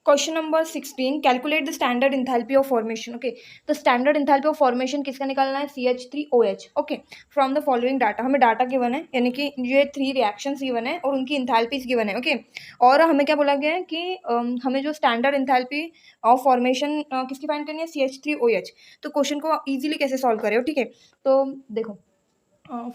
Question number 16, calculate the standard enthalpy of formation. Okay, तो standard enthalpy of formation किसका निकालना है? CH3OH। Okay, from the following data, हमें data given है, यानी कि ये 3 रिएक्शंस गिवन है और उनकी इंथैल्पीज गिवन है। ओके, और हमें क्या बोला गया है कि हमें जो स्टैंडर्ड इंथैल्पी ऑफ फॉर्मेशन किसकी फाइंड करनी है? CH3OH। तो क्वेश्चन को इजीली कैसे सॉल्व करें? ठीक है, तो देखो,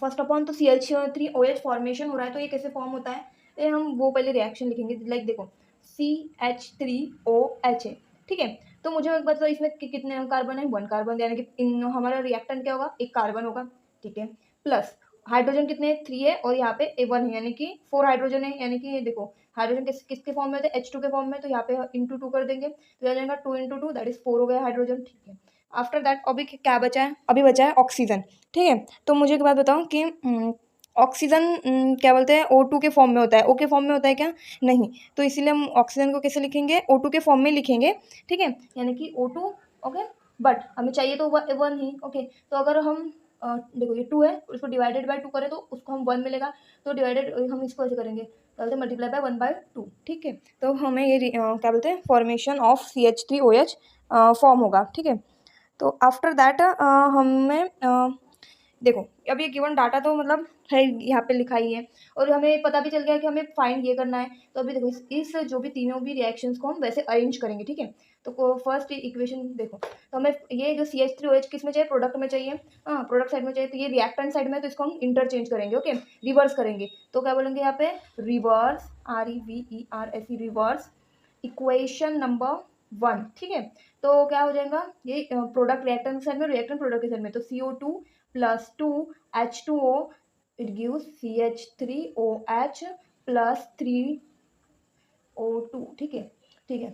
फर्स्ट अपॉन तो CH3OH फॉर्मेशन हो रहा है, तो ये कैसे फॉर्म होता है? ये हम वो पहले रिएक्शन लिखेंगे, लाइक देखो CH3OH है, ठीक है। तो मुझे एक बात, तो इसमें कितने कार्बन है? 1 कार्बन, यानी कि इन हमारा रिएक्टेंट क्या होगा? 1 कार्बन होगा, ठीक है। प्लस हाइड्रोजन कितने? 3 है, और यहाँ पे 1 है, यानी कि 4 हाइड्रोजन है, यानी कि ये देखो हाइड्रोजन किसके फॉर्म में होते हैं? H2 के फॉर्म में, तो यहाँ पे इंटू 2 कर देंगे, तो आ जाएगा 2 × 2, दैट इज 4 हो गया हाइड्रोजन, ठीक है। आफ्टर दैट अभी क्या बचा है? अभी बचा है ऑक्सीजन, ठीक है। तो मुझे एक बात बताओ कि ऑक्सीजन क्या बोलते हैं? O2 के फॉर्म में होता है, O के फॉर्म में होता है क्या? नहीं, तो इसीलिए हम ऑक्सीजन को कैसे लिखेंगे? O2 के फॉर्म में लिखेंगे, ठीक है, यानी कि O2। ओके, बट हमें चाहिए तो 1 ही। ओके, तो अगर हम देखो ये 2 है, उसको डिवाइडेड बाय 2 करें तो उसको हम 1 मिलेगा, तो डिवाइडेड हम इसको ऐसे करेंगे, बोलते मल्टीप्लाई बाय 1/2, ठीक है। तो हमें ये क्या बोलते हैं? फॉर्मेशन ऑफ CH3OH फॉर्म होगा, ठीक है। तो आफ्टर दैट हमें देखो, अब ये गिवन डाटा तो मतलब है, यहाँ पे लिखा ही है, और हमें पता भी चल गया कि हमें फाइंड ये करना है। तो अभी देखो इस जो भी तीनों भी रिएक्शंस को हम वैसे अरेंज करेंगे, ठीक है। तो फर्स्ट इक्वेशन देखो, तो हमें ये जो CH3OH किस में चाहिए? प्रोडक्ट में चाहिए, हाँ प्रोडक्ट साइड में चाहिए, तो ये रिएक्टेंट साइड में, तो इसको हम इंटरचेंज करेंगे, ओके, रिवर्स करेंगे। तो क्या बोलेंगे यहाँ पे? Reverse, REVERSE, reverse equation number 1, ठीक है। तो क्या हो जाएगा? ये प्रोडक्ट रिएक्टेंट साइड में, रिएक्टेंट प्रोडक्ट के साइड में, तो CO2 + 2 H2O, it gives CH3OH + 3O2, ठीक है, ठीक है।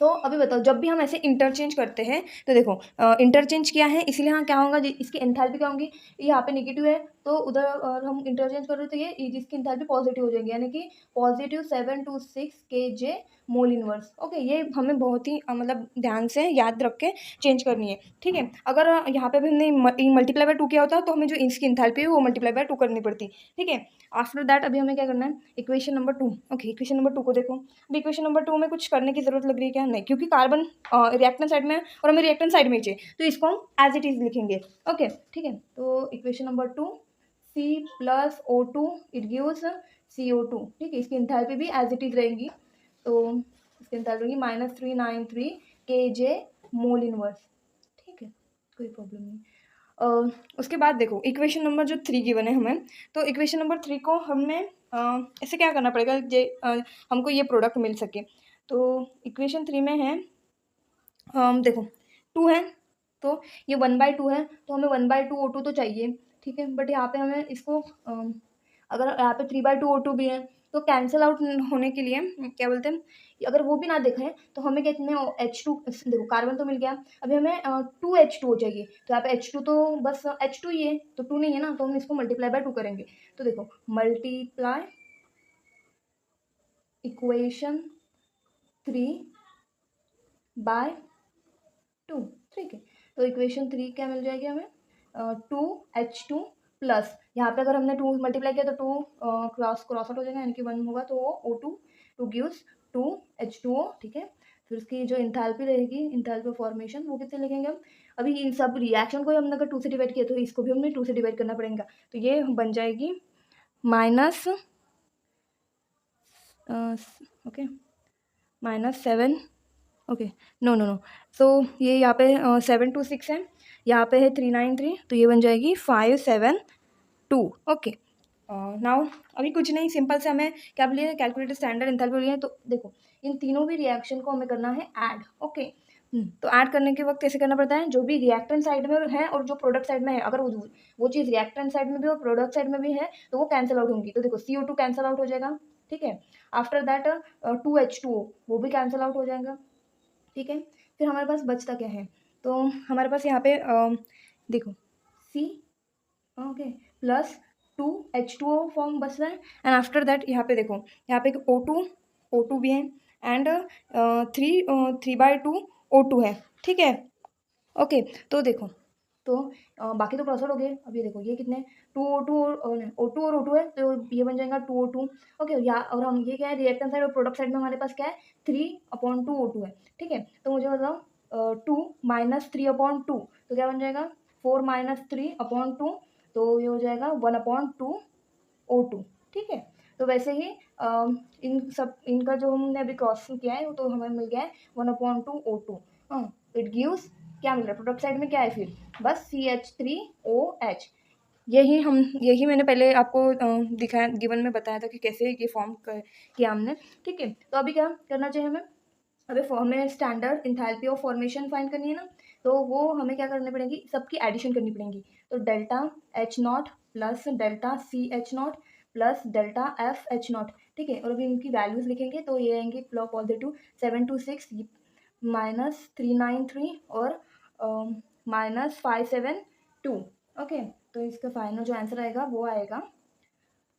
तो अभी बताओ, जब भी हम ऐसे इंटरचेंज करते हैं, तो देखो इंटरचेंज किया है, इसलिए हाँ क्या होगा? इसकी एंथैल्पी क्या होंगी? यहाँ पे नेगेटिव है, तो उधर और हम इंटरचेंज कर रहे हो, तो ये जिसकी एंथैल्पी पॉजिटिव हो जाएगी, यानी कि positive 726 kJ mole inverse. Okay, ये हमें बहुत ही मतलब ध्यान से याद रख के चेंज करनी है, ठीक है। अगर यहाँ पे भी हमने मल्टीप्लाई बाय 2 किया होता, तो हमें जो इसकी एंथैल्पी है वो मल्टीप्लाई बाय 2 करनी पड़ती, ठीक है। आफ्टर दैट अभी हमें क्या करना है? Equation number 2। Okay, equation number 2 को देखो, अभी इक्वेशन नंबर 2 में कुछ करने की जरूरत लग रही है क्या? नहीं, क्योंकि कार्बन रिएक्टेंट साइड में है और हमें रिएक्टेंट साइड में ही चाहिए, तो इसको हम एज इट इज लिखेंगे, ओके, ठीक है। तो equation number 2, C + O2 it gives CO2, ठीक है। इसकी एंथैल्पी भी एज इट इज रहेगी, तो इसकी एंथैल्पी रहेगी -393 kJ मोल इनवर्स, ठीक है, कोई प्रॉब्लम नहीं। उसके बाद देखो इक्वेशन नंबर जो 3 गिवन है हमें, तो इक्वेशन नंबर 3 को हमें ऐसे क्या करना पड़ेगा हमको ये प्रोडक्ट मिल सके। तो इक्वेशन 3 में है, देखो 2 है, तो ये 1/2 है, तो हमें 1/2 O2 तो चाहिए, ठीक है। बट यहाँ पे हमें इसको अगर यहाँ पे 3/2 O2 भी है, तो कैंसिल आउट होने के लिए क्या बोलते हैं, अगर वो भी ना देखें तो हमें कितने H2, देखो कार्बन तो मिल गया, अभी हमें 2H2 चाहिए, तो यहाँ पे H2 तो बस H2 ही है, तो 2 नहीं है ना, तो हम इसको मल्टीप्लाई बाय 2 करेंगे। तो देखो मल्टीप्लाई इक्वेशन 3/2, ठीक है। तो इक्वेशन 3 क्या मिल जाएगी हमें? 2H2 प्लस, यहाँ पे अगर हमने 2 मल्टीप्लाई किया तो 2 क्रॉस आउट हो जाएगा, यानी कि 1 होगा, तो O2 2 गिव्स 2H2O, ठीक है। फिर उसकी जो इंथैल्पी रहेगी, इंथैल्पी फॉर्मेशन, वो कितने लिखेंगे हम? अभी इन सब रिएक्शन को हमने अगर 2 से डिवाइड किया, तो इसको भी हमें 2 से डिवाइड करना पड़ेगा, तो ये बन जाएगी minus okay -7, okay, no no no, तो ये यहाँ पे 726 है, यहाँ पे है 393, तो ये बन जाएगी 572, ओके। नाउ अभी कुछ नहीं, सिंपल से हमें क्या बोलिए? कैलकुलेट स्टैंडर्ड एंथैल्पी बोलिए। तो देखो इन तीनों भी रिएक्शन को हमें करना है ऐड, ओके। तो ऐड करने के वक्त ऐसे करना पड़ता है, जो भी रिएक्टेंट साइड में है और जो प्रोडक्ट साइड में है, अगर वो चीज़ रिएक्टेंट साइड में भी और प्रोडक्ट साइड में भी है, तो वो कैंसिल आउट होंगी। तो देखो CO2 कैंसिल आउट हो जाएगा, ठीक है। आफ्टर दैट 2H2O वो भी कैंसिल आउट हो जाएगा, ठीक है। फिर हमारे पास बचता क्या है? तो हमारे पास यहाँ पे देखो C, okay, plus 2H2O form बच रहा है, एंड आफ्टर दैट यहाँ पे देखो, यहाँ पे O2 भी है, एंड 3/2 O2 है, ठीक है, ओके। तो देखो तो बाकी तो क्रॉसवर्ड हो गए। अब ये देखो ये कितने 2O2 और O2 और O2 है, तो ये बन जाएगा 2O2। ओके, या और हम ये क्या है, रिएक्टेंट साइड और प्रोडक्ट साइड में हमारे पास क्या है, 3/2O2 है। ठीक है, तो मुझे बताओ 2 - 3/2 तो क्या बन जाएगा, 4 - 3/2, तो ये हो जाएगा 1/2O2। ठीक है, तो वैसे ही इनका जो हमने अभी क्रॉस किया है तो हमें मिल गया है 1/2O2। इट गिव्स, क्या मिल रहा है प्रोडक्ट साइड में, क्या है फिर बस CH3OH। यही मैंने पहले आपको दिखाया, गिवन में बताया था कि कैसे ये फॉर्म किया हमने। ठीक है, तो अभी क्या करना चाहिए हमें, अभी हमें standard enthalpy of formation find करनी है ना, तो वो हमें क्या करनी पड़ेगी, सबकी एडिशन करनी पड़ेगी। तो delta H0 plus delta CH0 plus delta FH0। ठीक है, और अभी इनकी वैल्यूज़ लिखेंगे तो ये आएंगी पॉजिटिव 726 -393 और -572। ओके, तो इसका फाइनल जो आंसर आएगा वो आएगा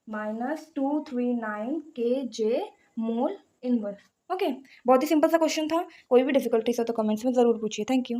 -239 kJ मोल इनवर्स। ओके, बहुत ही सिंपल सा क्वेश्चन था। कोई भी डिफिकल्टीज हो तो कमेंट्स में ज़रूर पूछिए। Thank you.